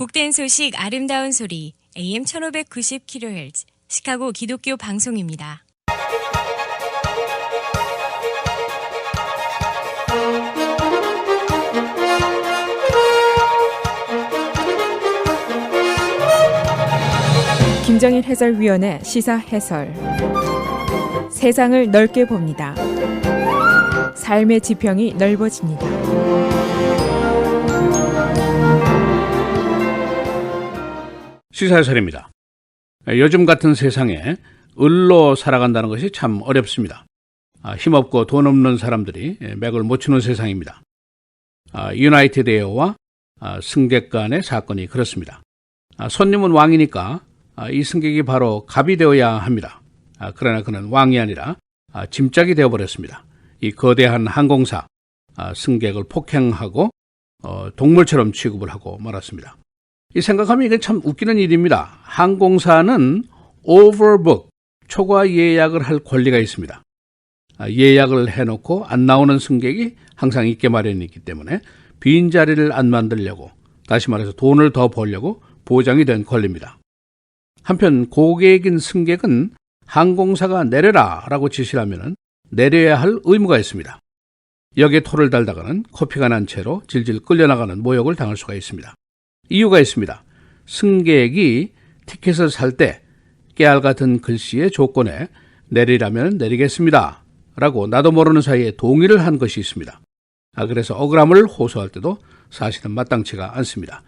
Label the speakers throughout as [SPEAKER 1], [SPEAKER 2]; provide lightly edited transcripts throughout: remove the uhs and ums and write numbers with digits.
[SPEAKER 1] 복된 소식 아름다운 소리 AM 1590kHz 시카고 기독교 방송입니다.
[SPEAKER 2] 김정일 해설위원의 시사 해설. 세상을 넓게 봅니다. 삶의 지평이 넓어집니다.
[SPEAKER 3] 시사해설입니다. 요즘 같은 세상에 을로 살아간다는 것이 참 어렵습니다. 힘없고 돈 없는 사람들이 맥을 못 추는 세상입니다. 유나이티드 에어와 승객 간의 사건이 그렇습니다. 손님은 왕이니까 이 승객이 바로 갑이 되어야 합니다. 그러나 그는 왕이 아니라 짐짝이 되어버렸습니다. 이 거대한 항공사 승객을 폭행하고 동물처럼 취급을 하고 말았습니다. 이 생각하면 이게 참 웃기는 일입니다. 항공사는 overbook, 초과 예약을 할 권리가 있습니다. 예약을 해놓고 안 나오는 승객이 항상 있게 마련이 있기 때문에 빈자리를 안 만들려고, 다시 말해서 돈을 더 벌려고 보장이 된 권리입니다. 한편 고객인 승객은 항공사가 내려라 라고 지시를 하면 내려야 할 의무가 있습니다. 역에 토를 달다가는 코피가 난 채로 질질 끌려나가는 모욕을 당할 수가 있습니다. 이유가 있습니다. 승객이 티켓을 살 때 깨알 같은 글씨의 조건에 내리라면 내리겠습니다 라고 나도 모르는 사이에 동의를 한 것이 있습니다. 그래서 억울함을 호소할 때도 사실은 마땅치가 않습니다.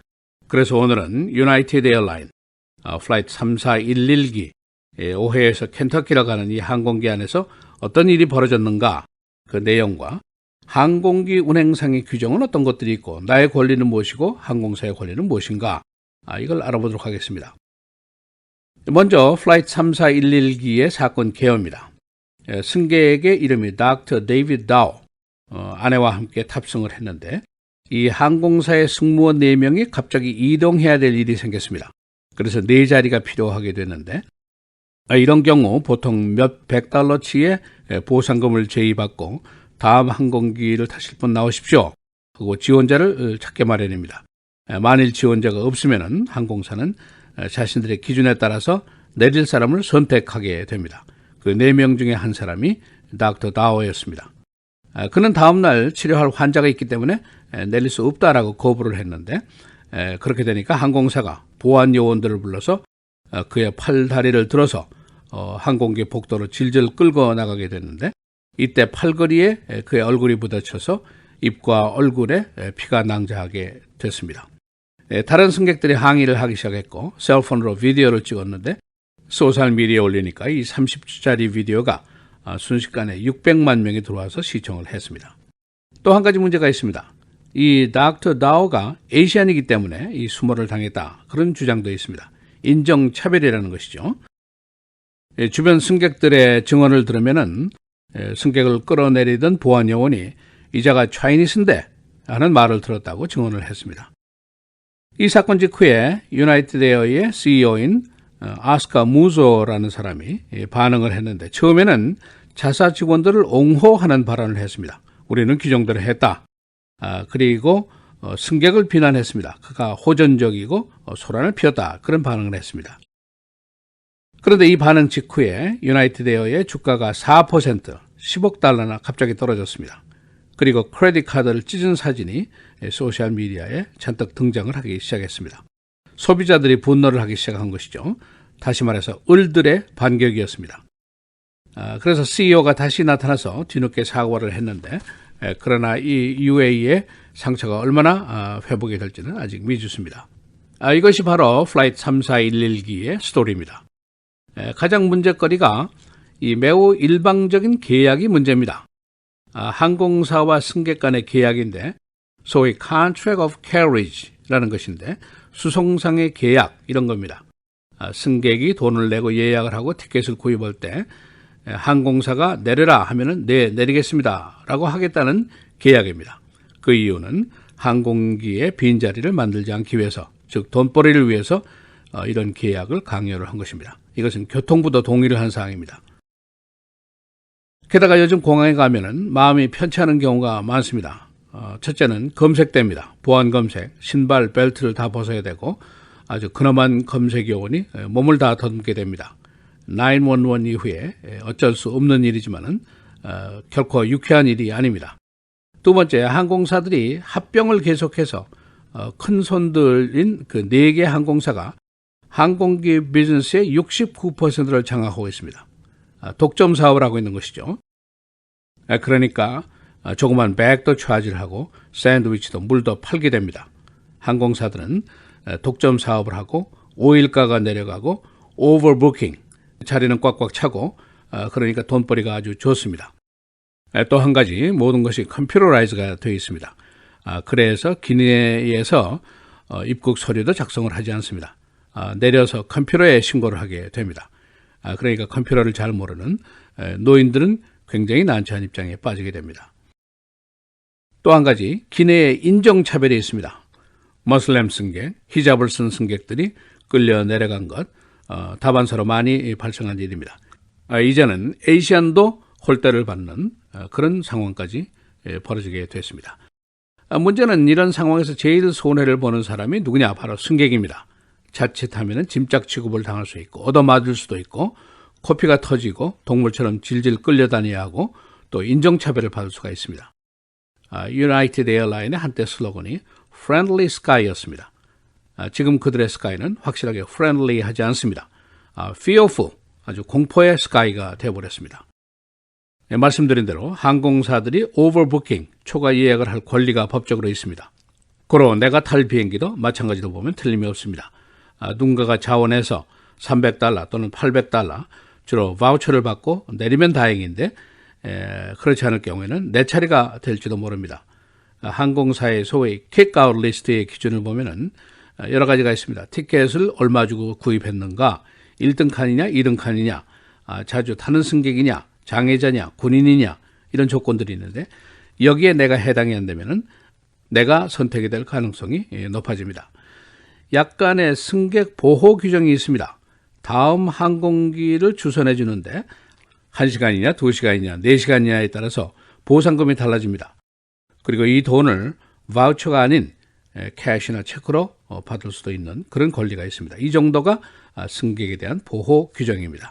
[SPEAKER 3] 그래서 오늘은 유나이티드 에어라인 플라이트 3411기 오헤이에서 켄터키로 가는 이 항공기 안에서 어떤 일이 벌어졌는가, 그 내용과 항공기 운행상의 규정은 어떤 것들이 있고 나의 권리는 무엇이고 항공사의 권리는 무엇인가, 이걸 알아보도록 하겠습니다. 먼저 플라이트 3411기의 사건 개요입니다. 승객의 이름이 닥터 데이비드 다우, 아내와 함께 탑승을 했는데 이 항공사의 승무원 4명이 갑자기 이동해야 될 일이 생겼습니다. 그래서 4자리가 필요하게 됐는데 이런 경우 보통 몇 $100치의 보상금을 제의받고 다음 항공기를 타실 분 나오십시오 하고 지원자를 찾게 마련입니다. 만일 지원자가 없으면 항공사는 자신들의 기준에 따라서 내릴 사람을 선택하게 됩니다. 그 4명 중에 한 사람이 닥터 다워였습니다. 그는 다음날 치료할 환자가 있기 때문에 내릴 수 없다라고 거부를 했는데 그렇게 되니까 항공사가 보안 요원들을 불러서 그의 팔다리를 들어서 항공기 복도로 질질 끌고 나가게 됐는데 이때 팔걸이에 그의 얼굴이 부딪혀서 입과 얼굴에 피가 낭자하게 됐습니다. 다른 승객들이 항의를 하기 시작했고 셀폰으로 비디오를 찍었는데 소셜미디어에 올리니까 이 30초짜리 비디오가 순식간에 600만 명이 들어와서 시청을 했습니다. 또 한 가지 문제가 있습니다. 이 닥터 다오가 에이시안이기 때문에 이 수모를 당했다, 그런 주장도 있습니다. 인정차별이라는 것이죠. 주변 승객들의 증언을 들으면은 승객을 끌어내리던 보안 요원이 이자가 차이니스인데 하는 말을 들었다고 증언을 했습니다. 이 사건 직후에 유나이티드 에어의 CEO인 아스카 무조라는 사람이 반응을 했는데 처음에는 자사 직원들을 옹호하는 발언을 했습니다. 우리는 규정대로 했다. 그리고 승객을 비난했습니다. 그가 호전적이고 소란을 피웠다, 그런 반응을 했습니다. 그런데 이 반응 직후에 유나이티드 에어의 주가가 4%, $10억 달러나 갑자기 떨어졌습니다. 그리고 크레딧 카드를 찢은 사진이 소셜미디어에 잔뜩 등장을 하기 시작했습니다. 소비자들이 분노를 하기 시작한 것이죠. 다시 말해서 을들의 반격이었습니다. 그래서 CEO가 다시 나타나서 뒤늦게 사과를 했는데 그러나 이 UAE의 상처가 얼마나 회복이 될지는 아직 미지수입니다. 이것이 바로 플라이트 3411기의 스토리입니다. 가장 문제거리가 이 매우 일방적인 계약이 문제입니다. 항공사와 승객 간의 계약인데 소위 Contract of Carriage라는 것인데 수송상의 계약, 이런 겁니다. 승객이 돈을 내고 예약을 하고 티켓을 구입할 때 항공사가 내려라 하면은 네, 내리겠습니다 라고 하겠다는 계약입니다. 그 이유는 항공기에 빈자리를 만들지 않기 위해서, 즉 돈벌이를 위해서 이런 계약을 강요를 한 것입니다. 이것은 교통부도 동의를 한 사항입니다. 게다가 요즘 공항에 가면은 마음이 편치 않은 경우가 많습니다. 첫째는 검색대입니다. 보안 검색, 신발, 벨트를 다 벗어야 되고 아주 근엄한 검색 요원이 몸을 다 더듬게 됩니다. 911 이후에 어쩔 수 없는 일이지만은 결코 유쾌한 일이 아닙니다. 두 번째, 항공사들이 합병을 계속해서 큰 손들인 그 4개 항공사가 항공기 비즈니스의 69%를 장악하고 있습니다. 독점 사업을 하고 있는 것이죠. 그러니까 조그만 백도 차지를 하고 샌드위치도 물도 팔게 됩니다. 항공사들은 독점 사업을 하고 오일가가 내려가고 오버부킹, 자리는 꽉꽉 차고 그러니까 돈벌이가 아주 좋습니다. 또 한 가지, 모든 것이 컴퓨터라이즈가 되어 있습니다. 그래서 기내에서 입국 서류도 작성을 하지 않습니다. 내려서 컴퓨터에 신고를 하게 됩니다. 그러니까 컴퓨터를 잘 모르는 노인들은 굉장히 난처한 입장에 빠지게 됩니다. 또 한 가지, 기내에 인종차별이 있습니다. 머슬렘 승객, 히잡을 쓴 승객들이 끌려 내려간 것, 다반사로 많이 발생한 일입니다. 이제는 아시안도 홀대를 받는 그런 상황까지 벌어지게 됐습니다. 문제는 이런 상황에서 제일 손해를 보는 사람이 누구냐? 바로 승객입니다. 자칫하면 짐짝 취급을 당할 수 있고 얻어맞을 수도 있고 코피가 터지고 동물처럼 질질 끌려다녀야 하고 또 인종차별을 받을 수가 있습니다. 유나이티드 에어라인의 한때 슬로건이 Friendly Sky였습니다. 지금 그들의 스카이는 확실하게 friendly하지 않습니다. fearful, 아주 공포의 스카이가 되어버렸습니다. 말씀드린 대로 항공사들이 오버부킹, 초과 예약을 할 권리가 법적으로 있습니다. 고로 내가 탈 비행기도 마찬가지로 보면 틀림이 없습니다. 누군가가 자원해서 $300 또는 $800 주로 바우처를 받고 내리면 다행인데 그렇지 않을 경우에는 내 차례가 될지도 모릅니다. 항공사의 소위 킥아웃 리스트의 기준을 보면은 여러 가지가 있습니다. 티켓을 얼마 주고 구입했는가, 1등 칸이냐, 2등 칸이냐, 자주 타는 승객이냐, 장애자냐, 군인이냐, 이런 조건들이 있는데 여기에 내가 해당이 안 되면은 내가 선택이 될 가능성이 높아집니다. 약간의 승객 보호 규정이 있습니다. 다음 항공기를 주선해 주는데 1시간이냐, 2시간이냐, 4시간이냐에 따라서 보상금이 달라집니다. 그리고 이 돈을 바우처가 아닌 캐시나 체크로 받을 수도 있는 그런 권리가 있습니다. 이 정도가 승객에 대한 보호 규정입니다.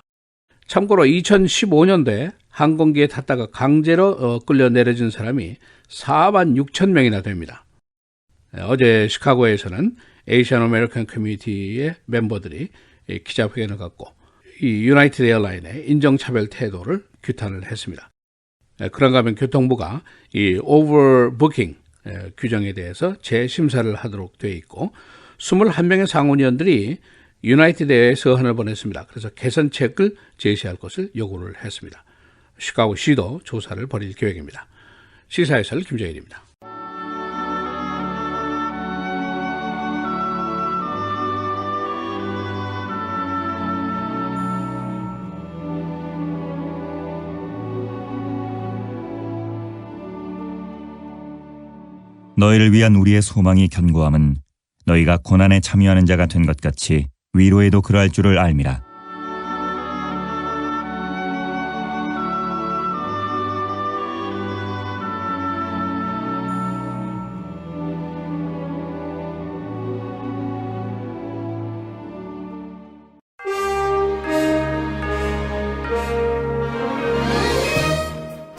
[SPEAKER 3] 참고로 2015년도에 항공기에 탔다가 강제로 끌려 내려진 사람이 46,000명이나 됩니다. 어제 시카고에서는 에이시안 아메리칸 커뮤니티의 멤버들이 기자회견을 갖고 이 유나이티드 에어라인의 인종차별 태도를 규탄을 했습니다. 그런가 하면 교통부가 이 오버부킹 규정에 대해서 재심사를 하도록 되어 있고 21명의 상원의원들이 유나이티드에 서한을 보냈습니다. 그래서 개선책을 제시할 것을 요구를 했습니다. 시카고 시도 조사를 벌일 계획입니다. 시사해설 김정일입니다.
[SPEAKER 4] 너희를 위한 우리의 소망이 견고함은 너희가 고난에 참여하는 자가 된 것 같이 위로에도 그러할 줄을 알미라.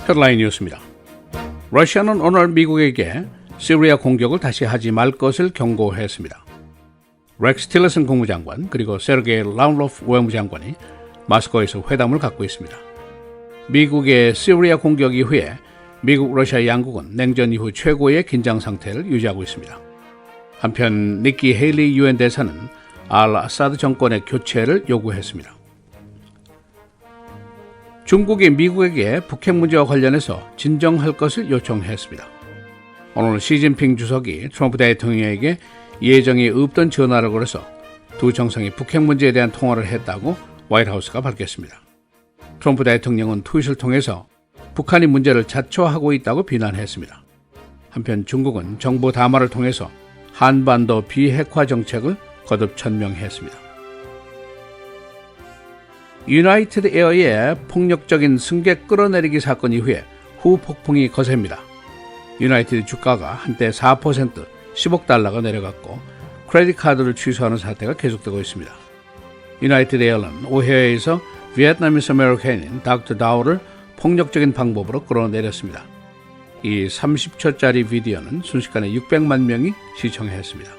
[SPEAKER 3] 헤드라인 뉴스입니다. 러시아는 오늘 미국에게 시리아 공격을 다시 하지 말 것을 경고했습니다. 렉스 틸러슨 국무장관 그리고 세르게이 라브로프 외무장관이 모스크바에서 회담을 갖고 있습니다. 미국의 시리아 공격 이후에 미국, 러시아 양국은 냉전 이후 최고의 긴장 상태를 유지하고 있습니다. 한편 니키 헤일리 유엔 대사는 알 아사드 정권의 교체를 요구했습니다. 중국이 미국에게 북핵 문제와 관련해서 진정할 것을 요청했습니다. 오늘 시진핑 주석이 트럼프 대통령에게 예정이 없던 전화를 걸어서 두 정상이 북핵 문제에 대한 통화를 했다고 화이트하우스가 밝혔습니다. 트럼프 대통령은 트윗을 통해서 북한이 문제를 자초하고 있다고 비난했습니다. 한편 중국은 정보 담화를 통해서 한반도 비핵화 정책을 거듭 천명했습니다. 유나이티드 에어의 폭력적인 승객 끌어내리기 사건 이후에 후폭풍이 거셉니다. 유나이티드 주가가 한때 4%, 10억 달러가 내려갔고 크레딧 카드를 취소하는 사태가 계속되고 있습니다. 유나이티드 에어는 오헤어에서 비etnamese 아메리칸인 닥터 다오를 폭력적인 방법으로 끌어내렸습니다. 이 30초짜리 비디오는 순식간에 600만 명이 시청했습니다.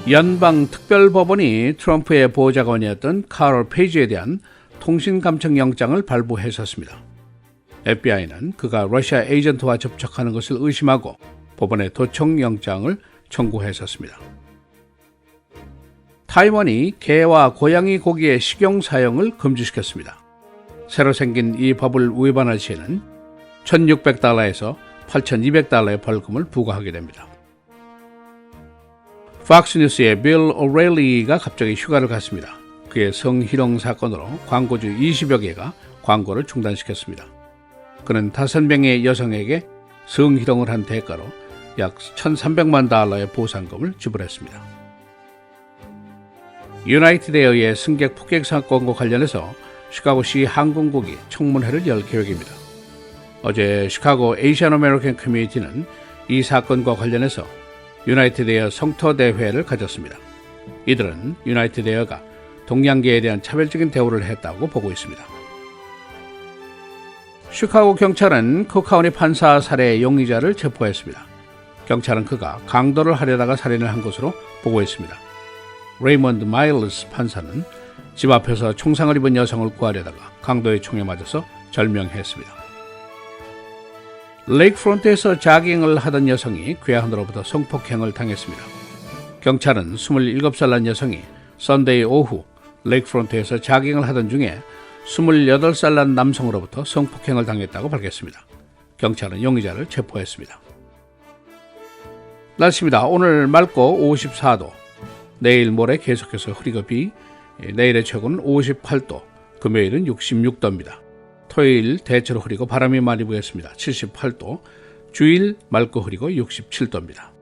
[SPEAKER 3] 연방특별법원이 트럼프의 보좌관이었던 카럴 페이지에 대한 통신감청영장을 발부했었습니다. FBI는 그가 러시아 에이전트와 접촉하는 것을 의심하고 법원에 도청영장을 청구했었습니다. 타이완이 개와 고양이 고기의 식용 사용을 금지시켰습니다. 새로 생긴 이 법을 위반할 시에는 1,600달러에서 8,200달러의 벌금을 부과하게 됩니다. 팍스뉴스의 빌 오레일리가 갑자기 휴가를 갔습니다. 그의 성희롱 사건으로 광고주 20여 개가 광고를 중단시켰습니다. 그는 5명의 여성에게 성희롱을 한 대가로 약 1,300만 달러의 보상금을 지불했습니다. 유나이티드 에어의 승객 폭격 사건과 관련해서 시카고시 항공국이 청문회를 열 계획입니다. 어제 시카고 에이시안 아메리칸 커뮤니티는 이 사건과 관련해서 유나이티드 에어 성토 대회를 가졌습니다. 이들은 유나이티드 에어가 동양계에 대한 차별적인 대우를 했다고 보고 있습니다. 시카고 경찰은 코카우니 판사 살해 용의자를 체포했습니다. 경찰은 그가 강도를 하려다가 살인을 한 것으로 보고 있습니다. 레이먼드 마일스 판사는 집 앞에서 총상을 입은 여성을 구하려다가 강도의 총에 맞아서 절명했습니다. 레이크프론트에서 자깅을 하던 여성이 괴한으로부터 성폭행을 당했습니다. 경찰은 27살 난 여성이 썬데이 오후 레이크프론트에서 자깅을 하던 중에 28살 난 남성으로부터 성폭행을 당했다고 밝혔습니다. 경찰은 용의자를 체포했습니다. 날씨입니다. 오늘 맑고 54도, 내일 모레 계속해서 흐리고 비, 내일의 최고는 58도, 금요일은 66도입니다. 토요일 대체로 흐리고 바람이 많이 부겠습니다. 78도, 주일 맑고 흐리고 67도입니다.